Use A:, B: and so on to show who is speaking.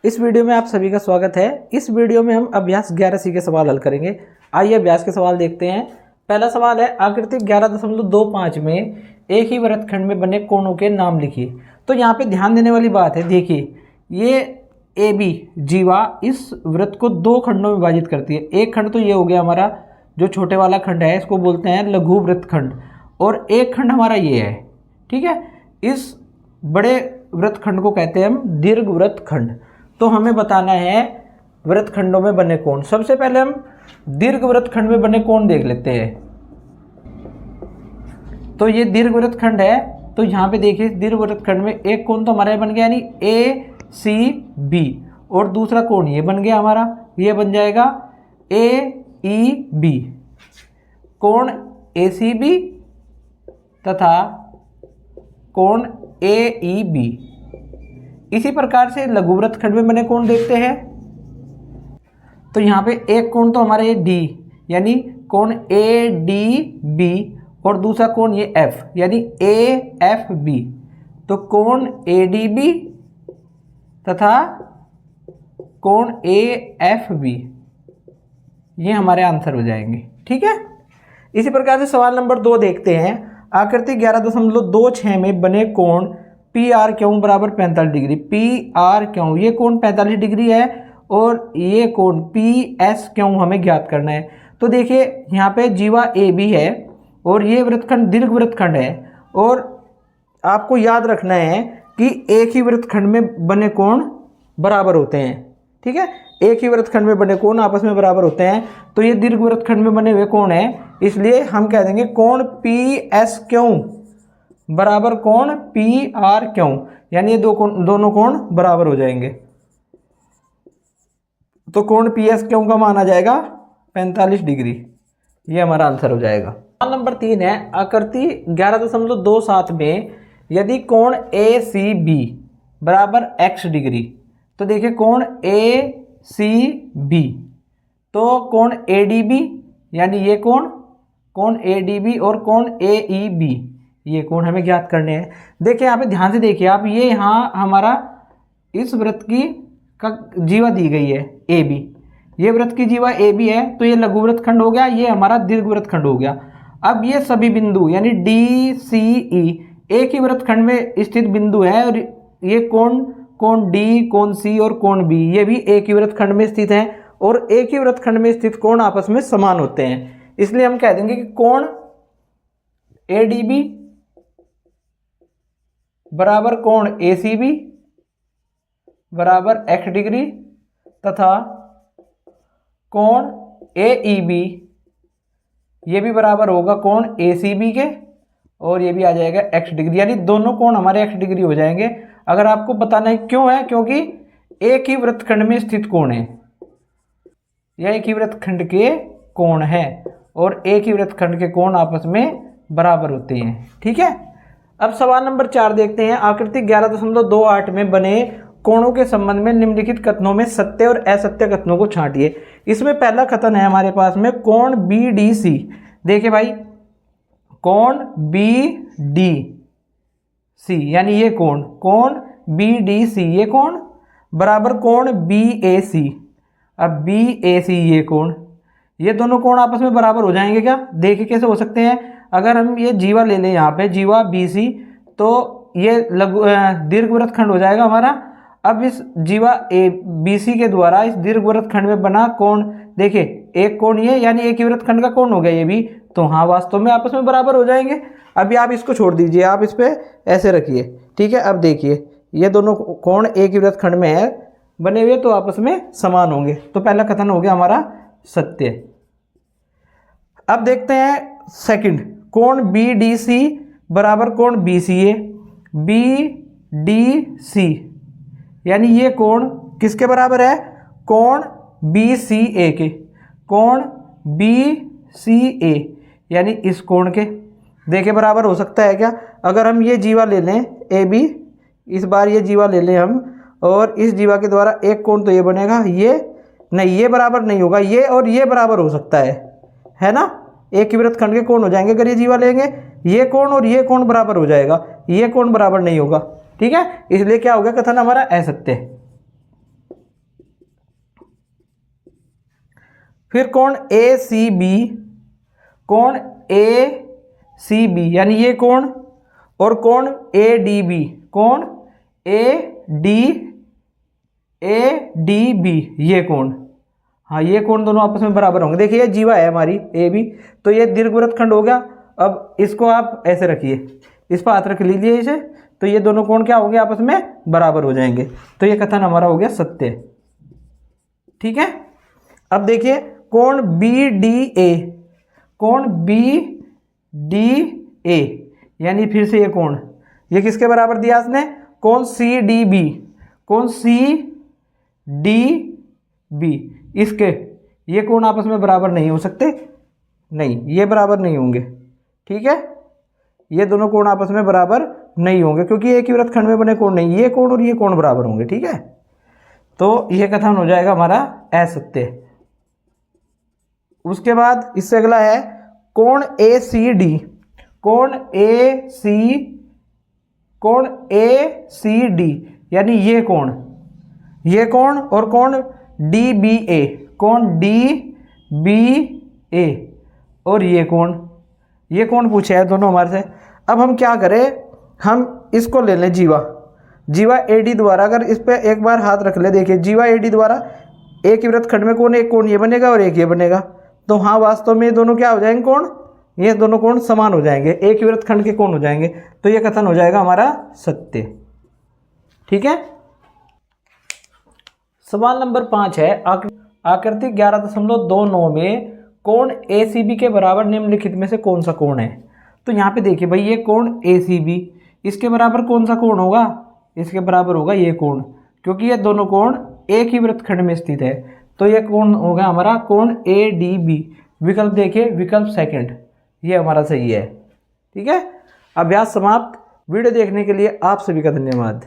A: इस वीडियो में आप सभी का स्वागत है। इस वीडियो में हम अभ्यास 11C के सवाल हल करेंगे। आइए अभ्यास के सवाल देखते हैं। पहला सवाल है, आकृति 11.25 में एक ही वृत्तखंड में बने कोणों के नाम लिखिए। तो यहाँ पे ध्यान देने वाली बात है, देखिए ये AB जीवा इस वृत्त को दो खंडों में विभाजित करती है। एक खंड तो ये हो गया हमारा जो छोटे वाला खंड है, इसको बोलते हैं लघु वृत्तखंड, और एक खंड हमारा ये है, ठीक है। इस बड़े वृत्तखंड को कहते हैं हम दीर्घ वृत्तखंड। तो हमें बताना है वृत्तखंडों में बने कोण। सबसे पहले हम दीर्घ वृत्तखंड में बने कोण देख लेते हैं। तो ये दीर्घ वृत्तखंड है, तो यहाँ पे देखिए दीर्घ वृत्तखंड में एक कोण तो हमारा बन गया, यानी ACB, और दूसरा कोण ये बन गया हमारा, ये बन जाएगा AEB। कोण ACB तथा कोण AEB। इसी प्रकार से लघु वृत्तखंड में बने कोण देखते हैं। तो यहाँ पे एक कोण तो हमारा ये D यानी कोण ADB, और दूसरा कोण ये F यानी AFB। तो कोण ADB तथा कोण AFB ये हमारे आंसर हो जाएंगे, ठीक है। इसी प्रकार से सवाल नंबर 2 देखते हैं। आकृति 11.26 में बने कोण PRQ बराबर 45 डिग्री। PRQ ये कोण 45 डिग्री है और ये कोण PSQ हमें ज्ञात करना है। तो देखिए यहाँ पे जीवा AB है और ये वृत्तखंड दीर्घ वृत्तखंड है, और आपको याद रखना है कि एक ही वृत्तखंड में बने कोण बराबर होते हैं, ठीक है। एक ही वृत्तखंड में बने कोण आपस में बराबर होते हैं। तो ये दीर्घ वृत्तखंड में बने हुए कोण है, इसलिए हम कह देंगे कोण PSQ बराबर कोण PRQ, यानी ये दोनों कोण बराबर हो जाएंगे। तो कोण PSQ का मान आ जाएगा 45 डिग्री, ये हमारा आंसर हो जाएगा। सवाल नंबर 3 है, आकृति 11.27 में यदि कोण ACB बराबर X डिग्री। तो देखिए कोण ACB तो कोण ADB यानी ये कोण ADB और कोण AEB ये कोण हमें ज्ञात करने हैं। देखिए यहाँ पे ध्यान से देखिए आप, ये यहाँ हमारा इस वृत्त की का जीवा दी गई है AB, ये वृत्त की जीवा AB है, तो ये लघु वृत्तखंड हो गया, ये हमारा दीर्घ वृत्तखंड हो गया। अब ये सभी बिंदु यानी DCE एक ही वृत्तखंड में स्थित बिंदु है, और ये कोण D, कोण C और कोण B ये भी एक ही वृत्तखंड में स्थित हैं, और एक ही वृत्तखंड में स्थित कोण आपस में समान होते हैं। इसलिए हम कह देंगे कि कोण ADB बराबर कोण ACB बराबर X डिग्री, तथा कोण AEB ये भी बराबर होगा कोण ACB के, और ये भी आ जाएगा X डिग्री, यानी दोनों कोण हमारे X डिग्री हो जाएंगे। अगर आपको बताना है क्यों है, क्योंकि एक ही वृत्तखंड में स्थित कोण है, यह एक ही वृत्तखंड के कोण है, और एक ही वृत्तखंड के कोण आपस में बराबर होते हैं, ठीक है। अब सवाल नंबर 4 देखते हैं। आकृति 11.28 में बने कोणों के संबंध में निम्नलिखित कथनों में सत्य और असत्य कथनों को छांटिए। इसमें पहला कथन है हमारे पास में कोण BDC। देखिए भाई कोण BDC यानी ये कोण BDC ये कोण बराबर कोण BAC। अब BAC ये कोण, ये दोनों कोण आपस में बराबर हो जाएंगे क्या? देखिए कैसे हो सकते हैं। अगर हम ये जीवा ले लें, यहाँ पे जीवा BC, तो ये दीर्घ वृत्तखंड हो जाएगा हमारा। अब इस जीवा BC के द्वारा इस दीर्घ वृत्तखंड में बना कोण, देखिए एक कोण ये यानी एक ही वृत्तखंड का कोण हो गया ये भी, तो हाँ वास्तव में आपस में बराबर हो जाएंगे। अभी आप इसको छोड़ दीजिए, आप इस पे ऐसे रखिए, ठीक है। अब देखिए ये दोनों कोण एक ही वृत्तखंड में है बने हुए, तो आपस में समान होंगे। तो पहला कथन हो गया हमारा सत्य। अब देखते हैं सेकंड, कोण BDC बराबर कोण BCA। BDC यानी ये कोण किसके बराबर है? कोण BCA के, कोण BCA यानी इस कोण के। देखिए बराबर हो सकता है क्या? अगर हम ये जीवा ले लें AB, इस बार ये जीवा ले लें हम, और इस जीवा के द्वारा एक कोण तो ये बनेगा, ये नहीं, ये बराबर नहीं होगा, ये और ये बराबर हो सकता है ना। एक ही वृत्तखंड के कोण हो जाएंगे अगर ये जीवा लेंगे, ये कोण और ये कोण बराबर हो जाएगा, ये कोण बराबर नहीं होगा, ठीक है। इसलिए क्या हो गया, कथन हमारा असत्य है। फिर कोण ए सी बी, कोण ए सी बी यानी ये कोण, और कोण ए डी बी, कोण ए डी बी ये कोण। हाँ ये कोण दोनों आपस में बराबर होंगे। देखिए ये जीवा है हमारी ए बी, तो ये दीर्घवृत्तखंड हो गया। अब इसको आप ऐसे रखिए, इस पर हाथ रख लीजिए इसे, तो ये दोनों कोण क्या होंगे आपस में बराबर हो जाएंगे। तो ये कथन हमारा हो गया सत्य। ठीक है। अब देखिए कोण बी डी ए, कोण बी डी ए यानी फिर से ये कोण, ये किसके बराबर दिया इसने, कोण सी डी बी, कोण सी डी बी, इसके ये कोण आपस में बराबर नहीं हो सकते, नहीं ये बराबर नहीं होंगे। ठीक है, ये दोनों कोण आपस में बराबर नहीं होंगे क्योंकि एक ही वृत्तखंड में बने कोण नहीं, ये कोण और ये कोण बराबर होंगे। ठीक है, तो ये कथन हो जाएगा हमारा असत्य। उसके बाद इससे अगला है कोण ए सी डी, कोण ए सी डी यानी ये कोण और कोण डी बी ए, कोण डी बी ए और ये कोण पूछे है दोनों हमारे से। अब हम क्या करें, हम इसको ले लें जीवा ए डी द्वारा, अगर इस पर एक बार हाथ रख ले, देखिए जीवा ए डी द्वारा एक ही वृत्तखंड में कोण, एक कोण ये बनेगा और एक ये बनेगा, तो हाँ वास्तव में ये दोनों क्या हो जाएंगे कोण, ये दोनों कोण समान हो जाएंगे, एक ही वृत्तखंड के कोण हो जाएंगे। तो ये कथन हो जाएगा हमारा सत्य। ठीक है। सवाल नंबर 5 है आकृति 11.29 में कोण ACB के बराबर निम्नलिखित में से कौन सा कोण है। तो यहाँ पे देखिए भाई ये कोण ACB, इसके बराबर कौन सा कोण होगा, इसके बराबर होगा ये कोण, क्योंकि ये दोनों कोण एक ही वृत्तखंड में स्थित है। तो ये कोण होगा हमारा कोण ADB। विकल्प देखिए, विकल्प सेकंड ये हमारा सही है। ठीक है, अभ्यास समाप्त। वीडियो देखने के लिए आप सभी का धन्यवाद।